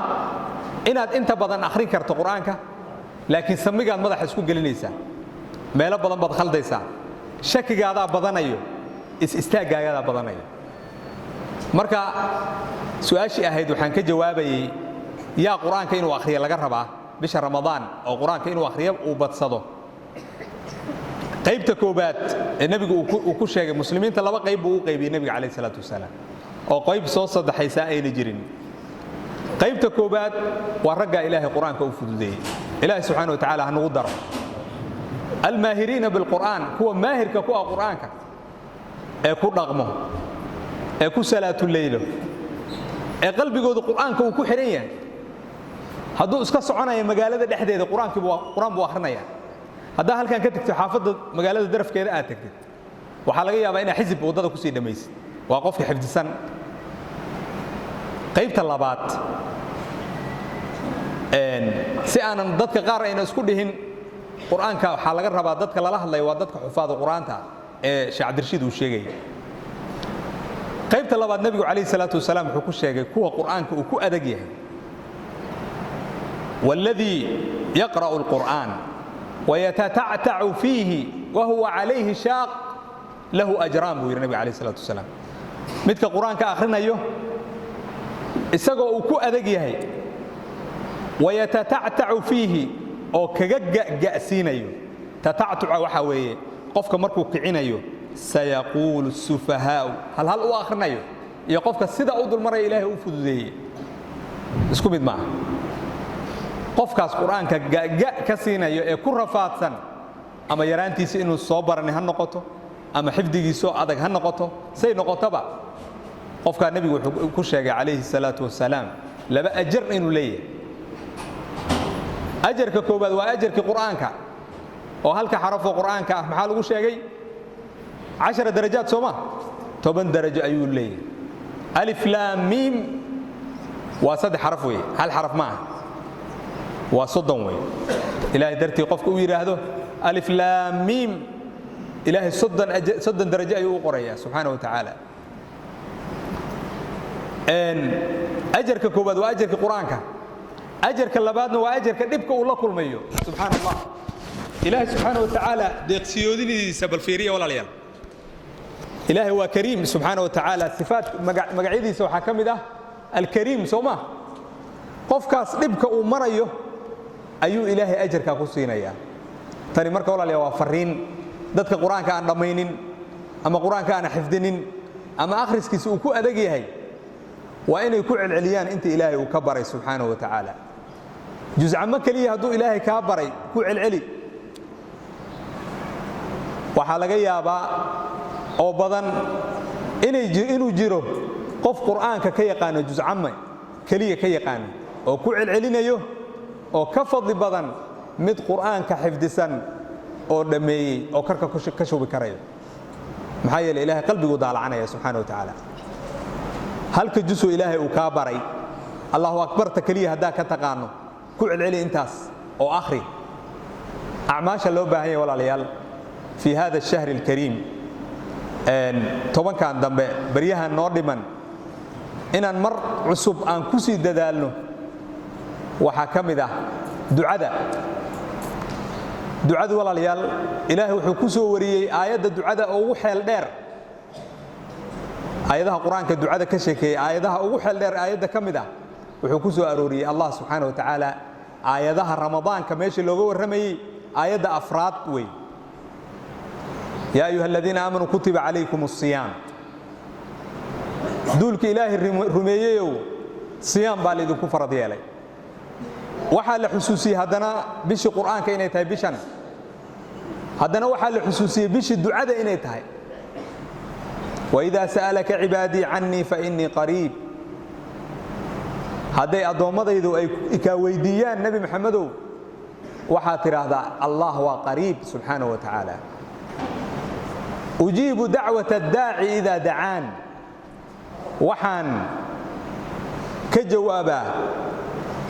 inaad inta badan akhrin karto qur'aanka laakiin samigaad madaxa isku gelinaysaa meelo badan baad khaldaysaa shakigaada badanayo istaagaagaada badanayo marka su'aashii ahayd waxaan ka jawaabayay yaa qur'aanka inuu akhriyo laga rabaa bisha ramadaan oo qur'aanka inuu akhriyo uu badsado qaybta koobaad ee nabigu uu ku sheegay muslimiinta laba qayb uu u qaybiyay nabiga kaleey salaatu wasalaam oo qayb soo saddexaysa ayna jirin qaybta koobaad waa ragga ilaahay quraanka u fududeeyay ilaahay subhanahu wa ta'ala hanu daro الماهرين بالقرآن هو ماهر كقوى قرآنك أكو رغمه أكو صلاة الليل قلبي جود القرآن كوكو حريا هذا إسكاس عنا يا مجالات الحديد القرآن قرآن بواخرنا يا هذا هل كان كتبت حافظ مجالات الدرف كذا أتكتب وحلاقيها بين حزب وضد كسيد ميس وقف في حفظ السنة قيب طلبات سأنا ضدك قارئ إن أسكتهن quraanka waxa laga rabaa dadka lala hadlayo waa dadka xufaada quraanta ee Sheekh Abdirashiid uu sheegay qaybta labaad nabiga kaleey salaatu wasalaam wuxuu ku sheegay kuwa quraanka uu ku adag yahay walladhi yaqra'u alquran wa yatata'ta'u fihi wa huwa alayhi shaq lahu ajran buu nabiga kaleey salaatu wasalaam midka quraanka akhrinayo isagoo uu ku adag yahay wa yatata'ta'u fihi oo kaga gaasiinayo tata'tu'a waxa weeye qofka markuu kicinayo sayaqulu sufahaa hal u akhrinayo iyo qofka sida uu dulmaray ilaahay u fududeeyay isku mid ma qofkaas quraanka ka siinayo ee ku rafaadsan ama yaraantiisa inuu soo baranay han noqoto ama xifdigiiso adag han noqoto say noqotaba qofka nabigu wuxuu ku sheegay kaleey salaatu wasalaam laba ajr inuu leeyahay أجرك كوباد وأجرك قرآنك وهلك حرف قرآنك محل وش شيء 10 درجات سوما 8 درجة أيول لي ألف لام ميم وصد حرفوي هل حرف معه وصدوي إلهي درتي قفك وير هذا ألف لام ميم إلهي صدا درجة أيول قرية سبحانه وتعالى إن أجرك كوباد وأجرك قرآنك أجرك اللبادنا وأجرك دبك والله كل ميو سبحان الله إلهي سبحانه وتعالى ديق سيوديني سبب الفيرية ولا ليال إلهي هو كريم سبحانه وتعالى صفات مقعيدي سو حكم ده الكريم سوما قفكاس دبك ومريو أيو إلهي أجرك قصينا يا تاني مركا ولا ليال وفرين دتك قرآن كان ضمينين أما قرآن كان حفظين أما آخر سكسوكو أدقي هاي وإن يكون العليان أنت إلهي وكبري سبحانه وتعالى جزء عمك لي هدو إلهي كبري كوع العلي وحلقي يابا أو بدن إنه جيرو قف قرآن كي يقان جزء عمي كليه كي يقان أو كوع العلي نيو أو كفض بدن مد قرآن كحفظ سن أو دمي أو كرك كشو بكريه محايا الإله قلبي وضع عنا يا سبحانه وتعالى هل كجسو إلهي وكابري الله أكبر تكليه هداك تقانو كوع العلي انتاس أو آخري أعماش اللو باهية ولا ليال في هذا الشهر الكريم طبعا كان دنب بريها النور لمن إن المر عصب أن كسي ددالنو وحكم ذا دعاء ولا ليال إلهي وحكسو وريي آيات الدعاء أو حيل دير آياتها القرآن كدعاء كشكي آياتها أو حل دير آياتها كمدة وحكوسو أروري الله سبحانه وتعالى آياتها رمضان كميش اللغو الرمي آياتها أفراد وي يا أيها الذين آمنوا كتب عليكم الصيام دولك إلهي الرمييو صيام بالدو كفر ديالي وحال حسوسي هدنا بش قرآن كإنه تاي بشن هدنا وحال حسوسي بش الدعاء إنه تاي وإذا سألك عبادي عني فإني قريب هذا أضومضيدو إكاويديان نبي محمد وحاتر هذا الله وقريب سبحانه وتعالى أجيب دعوة الداعي إذا دعان وحان كجوابا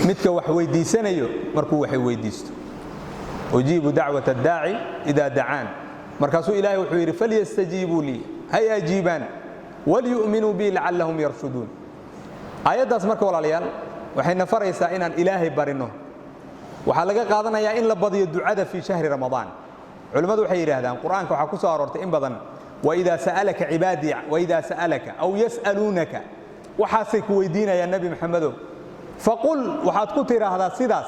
متك وحويدي سنيو مركو وحويديستو أجيب دعوة الداعي إذا دعان مركزو إلهي وحويري فليستجيبوا لي هيا جيبان وليؤمنوا بي لعلهم يرشدون آيات أسمرك ولا ليال وحين فريسا إن الإلهي برنه وحلقة قادنا يا إن لبضي الدعاء في شهر رمضان علماء حيري هذا القرآن كحكوس أرورت إن بدن وإذا سألك عبادي وإذا سألك أو يسألونك وحاسك ويدينا يا النبي محمد فقل وحاتكتر هذا صداس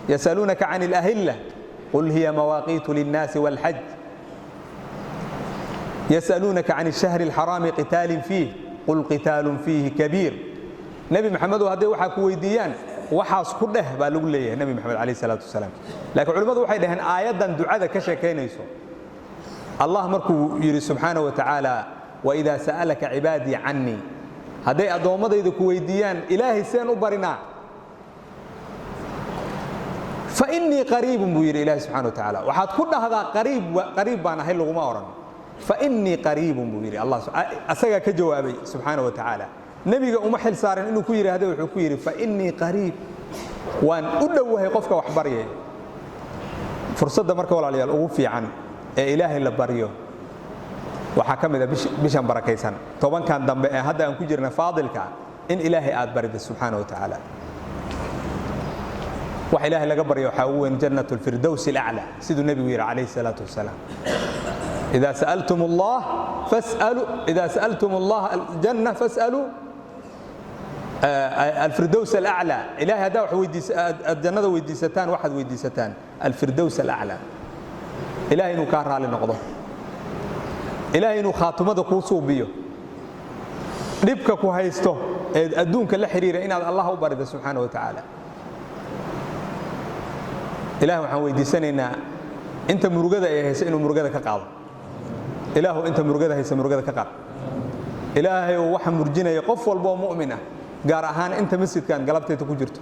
يسألونك عن الأهلة قل هي مواقيت للناس والحج يسألونك عن الشهر الحرام قتال فيه قل قتال فيه كبير nebi maxamedow hadday waxaa ku weydiiyaan waxaas ku dheh baa lagu leeyahay nebi maxamed calayhi salaatu wasalaam. laakiin culimmadu waxay dhaheen aayaddan ducada ka sheekaynayso allah markuu yidhi subxaanahu wa tacaala waidaa sa'alaka cibaadii cannii, hadday addoommadayda ku weydiiyaan ilaahay seen u barinaa, fainii qariibun buu yidhi ilaahay subxana wa tacaala, waxaad ku dhahdaa qariib baan ahay laguma odhan, fainii qariibun buu yidhi allah asagaa ka jawaabay subxaana wa tacaala. nebiga uma xil saarin inuu ku yidhaahdo, wuxuu ku yidhi fainii qariib, waan u dhowahay qofka wax baryay. fursadda marka walaalayaal ugu fiican ee ilaahay la baryo waxaa ka mid a bishan barakaysan tobankan dambe ee hadda aan ku jirna faadilka in ilaahay aad barida subxaana wa tacaala. wax ilaahay laga baryo waxaa ugu weyn jannatu lfirdows alaclaa, siduu nebigu yidhi calayhi salaatu wasalaam, idaa sa'altum allah aljanna fas'aluu alfirdows alaclaa. ilaahay haddaa aad jannada weydiisataan waxaad weydiisataan alfirdows alaclaa. ilaahay inuu kaa raali noqdo, ilaahay inuu khaatumada kuu suubiyo, dhibka ku haysto ee adduunka la xiriira inaad allah u barida subxaana wa tacaala. ilaah waxaan weydiisanaynaa inta murugada ay hayso inuu murugada ka qaado. ilaahu inta murugada haysa murugada ka qaad. ilaahayow waxa murjinaya qof walba oo mu'min ah, gaar ahaan inta masjidkan galabteeda ku jirto,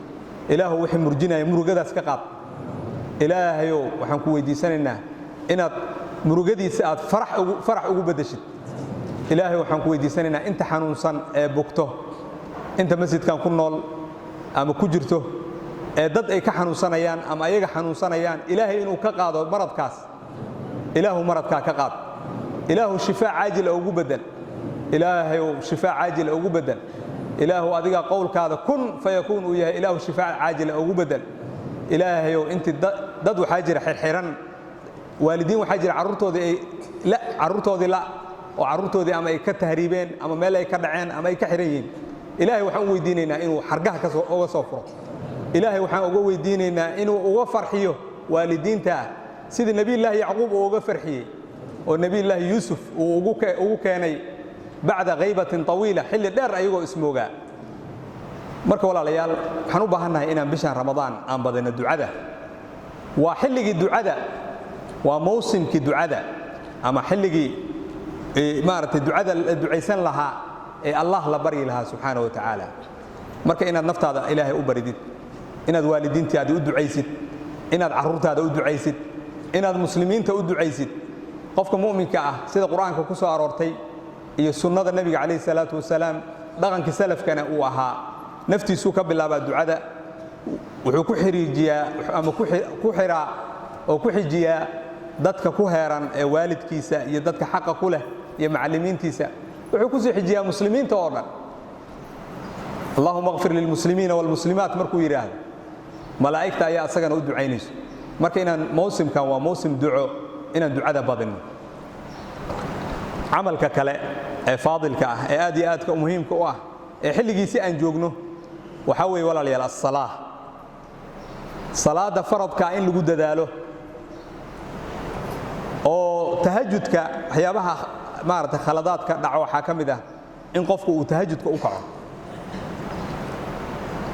ilaahu wixii murjinaya murugadaas ka qaad. ilaahayow waxaan ku weydiisanaynaa inaad murugadiisa aad farax ugu bedeshid. ilaahay waxaan ku weydiisanaynaa inta xanuunsan ee bugto, inta masjidkan ku nool ama ku jirto ee dad ay ka xanuunsanayaan ama ayaga xanuunsanayaan, ilaahay inuu ka qaado maradkaas. ilaahu maradkaa ka qaad. ilaahu shifaa caajila ugu bedel. ilaahayow shifaa caajila ugu bedel. ilaahu adiga qowlkaada kun fayakuun uu yahay, ilaahu shifaa caajila ugu bedel. ilaahayow intii dad waxaa jira xirxiran, waalidiin waxaa jira carruurtoodii la oo carruurtoodii ama ay ka tahriibeen ama meel ay ka dhaceen ama ay ka xiran yihiin. ilaahay waxaan u weydiinaynaa inuu xargaha uga soo furo. ilaahay waxaan uga weydiinaynaa inuu uga farxiyo waalidiinta sidii nebiyullaahi yacquub uu uga farxiyey oo nebiyullaahi yuusuf uu ugu keenay bacda khaybatin tawiila, xilli dheer ayagoo ismoogaa. marka walaalayaal waxaan u baahannahay inaan bishan ramadaan aan badino ducada. waa xilligii ducada, waa mawsimkii ducada ama xilligii maaragtay ducada la ducaysan lahaa ee allah la baryi lahaa subxaana wa tacaala. marka inaad naftaada ilaahay u baridid, inaad waalidiintaada u ducaysid, inaad carruurtaada u ducaysid, inaad muslimiinta u ducaysid. qofka mu'minka ah sida qur'aanka ku soo aroortay iyo sunnada nebiga calayhi salaatu wasalaam, dhaqankii salafkana uu ahaa, naftiisuu ka bilaabaa ducada, wuxuu ku xiriijiyaa ama ku xiraa oo ku xijiyaa dadka ku heeran ee waalidkiisa iyo dadka xaqa ku leh iyo macallimiintiisa, wuxuu ku sii xijiyaa muslimiinta oo dhan. allahuma kfir lilmuslimiina waalmuslimaat markuu yidhaahdo, malaa'igta ayaa asagana u ducaynayso. marka inaan mawsimkan waa mawsim duco, inaan ducada badinno. camalka kale ee faadilka ah ee aad iyo aadka muhiimka u ah ee xilligiisi aan joogno waxaa weeye walaalayaal assalaa. salaada faradka in lagu dadaalo oo tahajjudka waxyaabaha maaragtay khaladaadka dhaco waxaa ka mid ah in qofku uu tahajjudka u kaco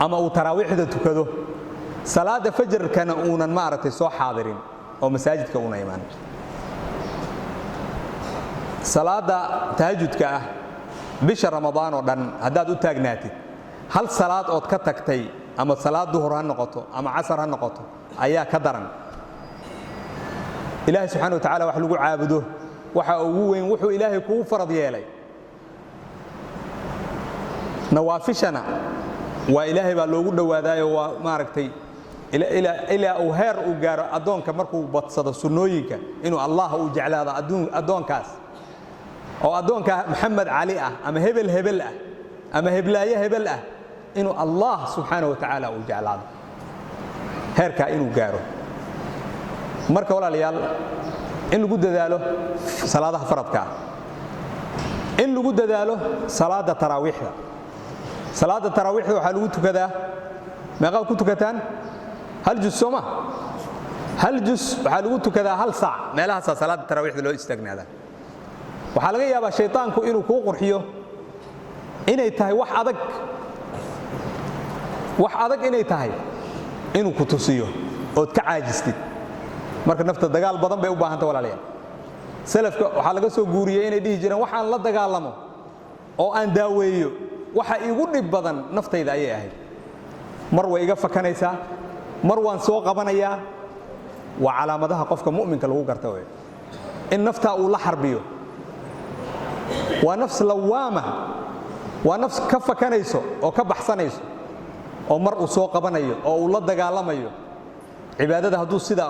ama uu taraawiixda tukado, salaada fajarkana uunan maaragtay soo xaadirin oo masaajidka una imaan. salaada tahajjudka ah bisha ramadaan oo dhan haddaad u taagnaatid, hal salaad ood ka tagtay ama salaad duhur ha noqoto ama casar ha noqoto ayaa ka daran. ilaahay subxaana wa tacaala wax lagu caabudo waxa ugu weyn wuxuu ilaahay kugu farad yeelay. nawaafishana waa ilaahay baa loogu dhowaadaayo waa maaragtay ilaa uu heer uu gaaro addoonka markuu badsado sunnooyinka inuu allah uu jeclaado addoonkaas, oo addoonka maxamed cali ah ama hebel ah ama heblaaye hebel ah, inuu allah subxaana wa tacaala uu jeclaado, heerkaa inuu gaaro. marka walaalayaal in lagu dadaalo salaadaha faradka ah, in lagu dadaalo salaada taraawiixda. salaada taraawiixda waxaa lagu tukadaa meeqaad ku tukataan? hal juz sooma? hal juz waxaa lagu tukadaa hal saac, meelahaasaa salaada taraawiixda loo istaagnaadaa. waxaa laga yaabaa shaytaanku inuu kuu qurxiyo inay tahay wax adag wax adag inay tahay inuu ku tusiyo oo ka caajistid marka nafta dagaal badan bay u baahan tahay walaalayaal salafka waxa laga soo guuriyay inay dhihi jireen waxaan la dagaalamo oo aan daaweeyo waxa iigu dhib badan naftayda ayay ahayd mar way iga fakanaysaa mar waan soo qabanayaa waa calaamadaha qofka mu'minka lagu garto way in nafta uu la xarbiyo waa nafs lawaama waa nafs ka fakanayso oo ka baxsanayso oo mar uu soo qabanayo oo uu la dagaalamayo cibaadada hadduu sida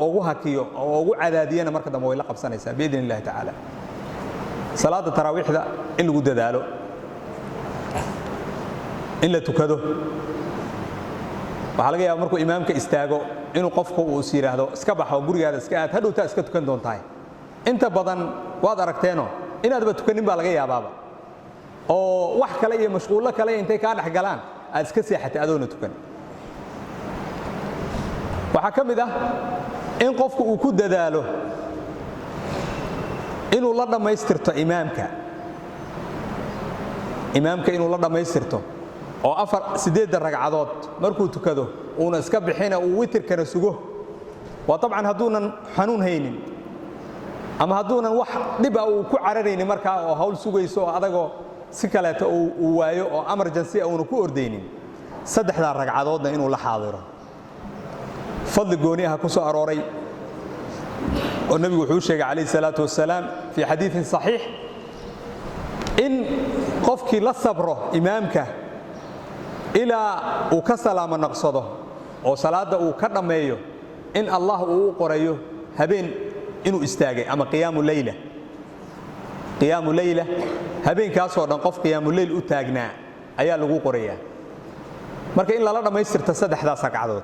ugu hakiyo oo ugu cadaadiyana marka dambe way la qabsanaysaa biidin illaahi tacaala salaada taraawiixda in lagu dadaalo in la tukado waxa laga yaabaa markuu imaamka istaago inuu qofku uu is yiraahdo iska baxo gurigaada iska aad hadhowta iska tukan doontahay inta badan waad aragteeno inaadba tukanin baa laga yaabaaba oo wax kale iyo mashquulo kale intay ka dhex galaan aad iska seexatay adoona tukan waxa kamid ah in qofku uu ku dadaalo inuu la dhameystirto imaamka inuu la dhameystirto oo 8 ragcadood markuu tukado uuna iska bixina uu witirkana sugo waa tabcan haduunan xanuun haynin ama haduunan wax dhib ah uu ku cararaynin marka oo hawl sugayso oo adagoo si kale uu waayo oo emergency uu ku ordeynin 3 ragcadoodna inuu la xaadiro fadli gooniyaha ku soo arooray oo nabigu wuxuu sheegay kaleey salaatu wasalaam fi hadith sahih in qofkii la sabro imaamka ilaa uu ka salaamo naqsado oo salaada uu ka dhameeyo in Allah uu qorayo habeen inuu istaagay ama qiyaamu layla habeenkaas oo dhan qof qiyaamu layl u taagnaa ayaa lagu qorayaa marka in la dhameystirto 3 ragcadood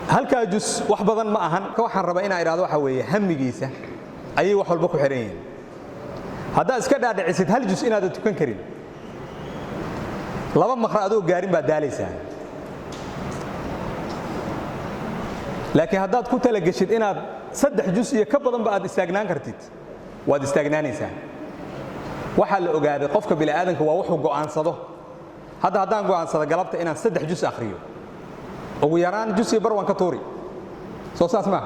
halka jus wax badan ma ahan ka waxaan rabaa inaan iraado waxa weeye hamigiisa ayay wax walba ku xiran yihiin hadaa iska dhaadhicisid hal jus inaad tukan karin laba maqra adoo gaarin baa daalaysaa laakiin hadaad ku tala gashid inaad 3 jus iyo ka badan ba aad istaagnaan kartid waad istaagnaanaysaa waxa la ogaaday qofka bil aadanka waa wuxuu go'aansado hadaan go'aansado galabta inaan 3 jus akhriyo ugu yaraan jus iyo bar waan ka tuuri soo saas ma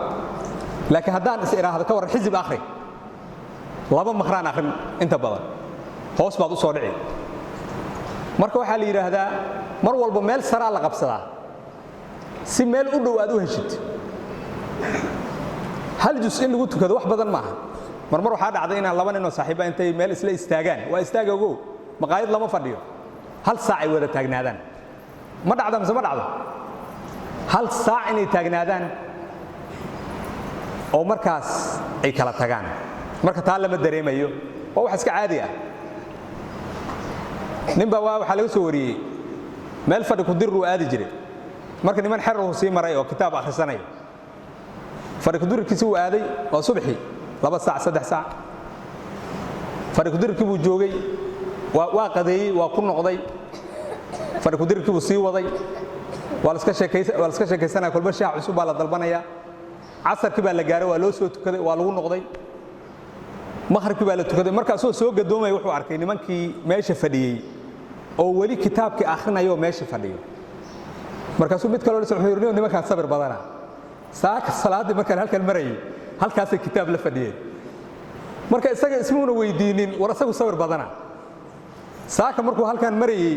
laakiin hadaan is iraahdo ka waran xisib akhri laba maqraan akhrin inta badan hoos baad u soo dhici marka waxa la yiraahdaa mar walba meel sara la qabsadaa si meel u dhow aad u heshid hal jus in lagu tukado wax badan ma aha mar waxa dhacday inaan laba nin oo saaxiiba intay meel isla istaagaan waa istaagogo maqaayad lama fadhiyo hal saac ay wada taagnaadaan ma dhacdo mise ma dhacdo hal saac inay taagnaadaan oo markaas ay kala tagaan marka taa lama dareemayo waa wax iska caadi ah ninba waxa laga soo wariyay meel fadhi ku dir uu aadi jiray marka niman xer uu sii maray oo kitaab akhrisanayo fadhi ku dirkiisa uu aaday waa subaxii 2 saac 3 saac fadhi ku dirkii buu joogay waa qadeeyay waa ku noqday fadhi ku dirkii buu sii waday waa la iska sheekaysanaa kulba shaac cusub baa la dalbanaya casarkii baa la gaaray waa loo soo tukaday waa lagu noqday maghribkii baa la tukaday markaas soo gadoomay wuxuu arkay nimankii meesha fadhiyay oo wali kitaabkii akhrinayo meesha fadhiyo markaas mid kale oo wuxuu yiri nimankan sabir badana saaka salaadii markaan halkan marayay halkaas kitaab la fadhiyay marka isaga ismuuna weydiinin war asagu sabir badana saaka markuu halkan marayay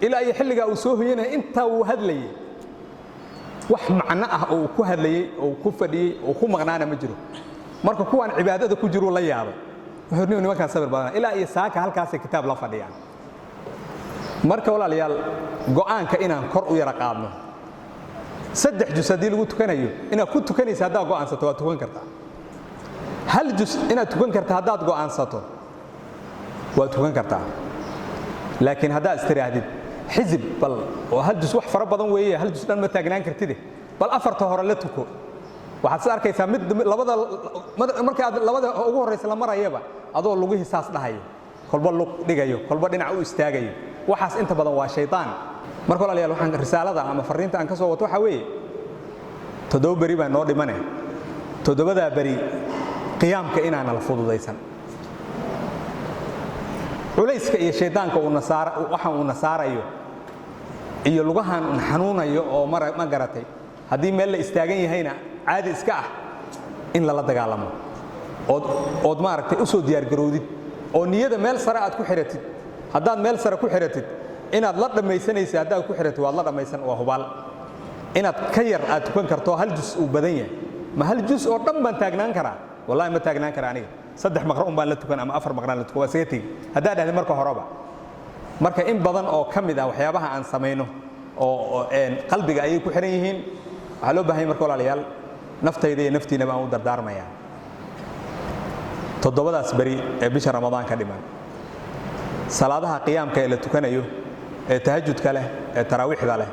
ilaa ay xilliga uu soo hoyanay inta uu hadlayay wax macna ah oo ku hadlayay oo ku fadhiyay oo ku maqnaana ma jiro marka kuwan cibaadada ku jiro la yaabo wuxuu nimankan sabir badana ilaa ay saaka halkaas kitaab la fadhiyaan marka walaalayaal go'aanka inaan kor u yara qaadno 3 jus hadii lagu tukanayo inaad ku tukanaysa hadaa go'aansato waa tukan kartaa hal jus inaad tukan kartaa hadaad go'aansato waa tukan kartaa laakiin hadaa istiraadid xisib bal oo hal jus wax fara badan weeye hal jus dhan ma taagnaan kartid bal afarta hore la tuko waxaad arkaysaa mid labada marka labada ugu horeysa la marayaba adoo lagu hisaas dhahayo kolba lug dhigayo kolba dhinac u istaagayo waxaas inta badan waa shaytaan marka walaalayaal waxaan risaalada ama fariinta aan ka soo wato waxa weeye 7 bari baa noo dhimanay 7da bari qiyaamka inaan la fududaysan culayska iyo shaytaanka uu nasaarayo iyo lugahan xanuunayo oo ma garatay haddii meel la istaagan yahayna caadi iska ah in lala dagaalamo ood maaragtay u soo diyaar garowdid oo niyada meel sare aad ku xiratid haddaad meel sare ku xiratid inaad la dhammaysanaysa haddaad ku xiratid waad la dhammaysan waa hubaal inaad ka yar aad tukan karto hal jus uu badan yahay ma hal jus oo dhan baan taagnaan karaa wallahi ma taagnaan karaa aniga 3 maqra baan la tukan ama 4 maqra la tukan waa isaga tegi haddaad dhahday marka horeba marka in badan oo ka mid ah waxyaabaha aan samayno oo qalbiga ayay ku xiran yihiin waxa loo baahan yahay marka walaalayaal naftayda iyo naftiina baan u dardaarmayaa toddobadaas bari ee bisha Ramadaan ka dhiman salaadaha qiyaamka ee la tukanayo ee tahajjudka leh ee taraawiixda leh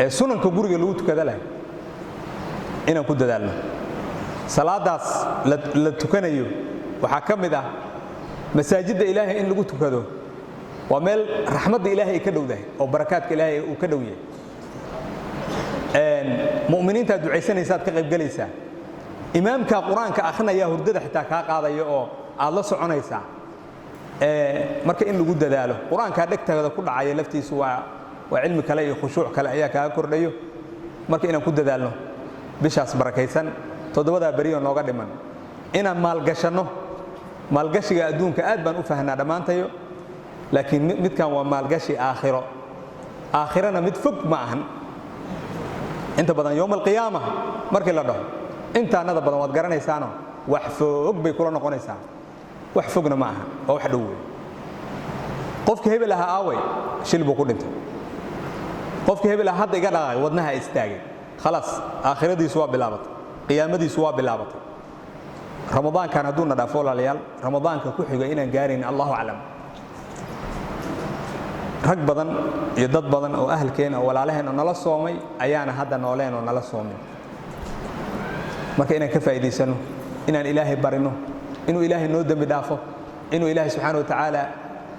ee sunanka guriga lagu tukada leh inaan ku dadaalno salaadaas la tukanayo waxa ka mid ah masaajidda Ilaahay in lagu tukado waa meel raxmadda Ilaahay ka dhowdahay oo barakaadka Ilaahay uu ka dhow yahay mu'miniinta ducaysanaysaad ka qayb galaysaa imaamka quraanka akhrinaya hurdada xitaa ka qaadayo oo aad la soconaysaa marka in lagu dadaalo quraanka dhagtaada ku dhacaya laftiisu waa cilmi kale iyo khushuuc kale ayaa ka kordhayo marka inaan ku dadaalno bishaas barakaysan toddobada bari oo nooga dhiman inaan maalgashano maalgashiga adduunka aad baan u fahnaa dhamaantayo laakiin midkan waa maalgashi aakhirana mid fog ma ahan inta badan yawm al-qiyaamah markii la dhaho intaanada badan waad garanaysaano wax fog bay kula noqonaysaa wax fogna ma aha oo wax dhow qofka hebel aha aaway shil buu ku dhintay qofka hebel hadda iga dhaqay wadnaha istaagay خلاص aakhiradiisu waa bilaabatay qiyaamadiisu waa bilaabatay ramadaan kan haduu na dhaafo laalayaal ramadaanka ku xiga inaan gaarin Allahu a'lam rag badan iyo dad badan oo ahlkeen oo walaalaheen oo nala soomay ayaana hadda nooleen oo nala soomay marka inaan ka faa'iideysano inaan Ilaahay barino inuu Ilaahay noo dambi dhaafo inuu Ilaahay subhanahu wa ta'ala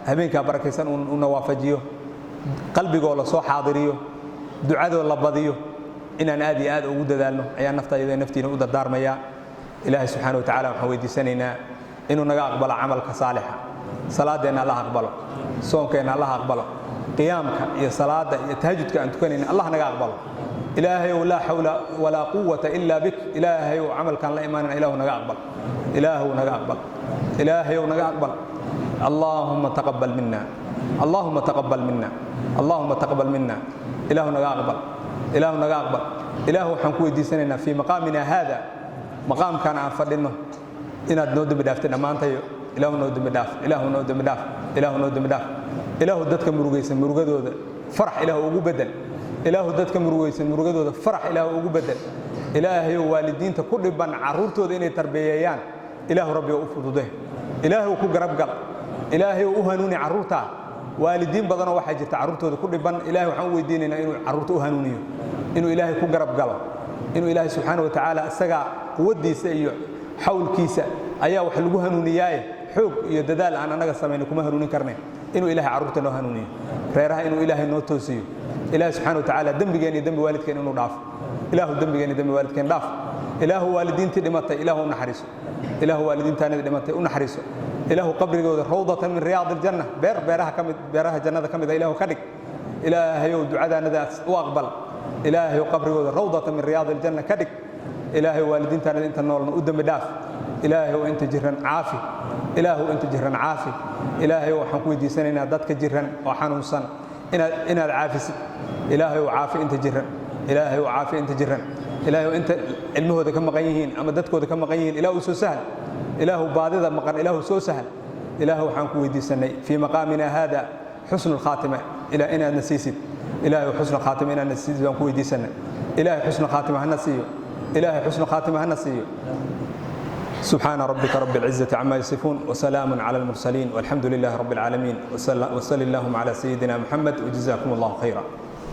habeenka barakaysan uu nawaafajiyo qalbigoo la soo xaadiriyo ducado la badiyo inaan aad iyo aad ugu dadaalno ayaan naftayda naftiina u dardaarmaya Ilaahay subhanahu wa ta'ala waxaan weydiisanaynaa inuu naga aqbalo amalka saalixa salaadeena Allah aqbalo soonkeena Allah aqbalo qiyaamka iyo salaada iyo tahajjudka aan tukanayna Allah naga aqbalo إلهي ولا حول ولا قوة إلا بك إلهي وعمل كان لا إيمان إله نجا أقبل إله نجا أقبل إلهي ونجا أقبل اللهم تقبل منا اللهم تقبل منا اللهم تقبل منا إله نجا أقبل إله نجا أقبل إله حنكوي دي سننا في مقامنا هذا مقام كان عفدنا إن نود بدافتنا ما أنت إله نود بداف إله نود بداف إله نود بداف إله دتك مرجيس مرجدو فرح إله وجو بدل إله دتك مرجيس مرجدو فرح إله وجو بدل إلهي والدين تكل بن عرورته دين تربيان إله ربي أفضله إله وكو قرب قل إلهي وهنوني عرورته والدين بدنا واحد تعرورته كل بن إلهي وحوي ديننا إنه عرورته هنونيه إنه إلهي كو قرب قل إنه إلهي سبحانه وتعالى السجع ودي سيء حول كيسة أيها وحلوه هنونياه حب يددال أنا نقص منكم هنوني كرني إنه إلهي عرورته له هنونيه غيرها إنه إلهي نوتوسيه إلهي سبحانه وتعالى دم بجاني دم والد كان إنه ضعف إله دم بجاني دم والد كان ضعف إله والدين تدمته إله نحرسه إله والدين تاني تدمته ونحرسه إله قبر روضة من رياض الجنة بيرها جنة كم إذا إله خلق إلهي ودعاء نداس وأقبل إلهي قبر روضة من رياض الجنة كدك إلهي والدين تاني أنت النور قدام داف إلهي وأنت جرن عافي إلهي وأنت جرن عافي إلهي وحنكوي دي سنين دتك جرن وحنوصن إن العافس إلهي وعافي أنت جرن إلهي وعافي أنت جرن إلهي وأنت علمه ذا كم غيهين أما دتك ذا كم غيهين إلهي سو سهل إلهي بعد ذا مقر إلهي سو سهل إلهي وحنكوي دي سنين في مقامنا هذا حسن الخاتمة إلى إنا نسيسد إلهي حسن الخاتمة إنا نسيسد ونكوي دي سنين إلهي حسن الخاتمة هنسيه إلهي حسن الخاتمة هنسيه سبحان ربك رب العزة عما يصفون وسلام على المرسلين والحمد لله رب العالمين وصلى اللهم على سيدنا محمد وجزاكم الله خيرا.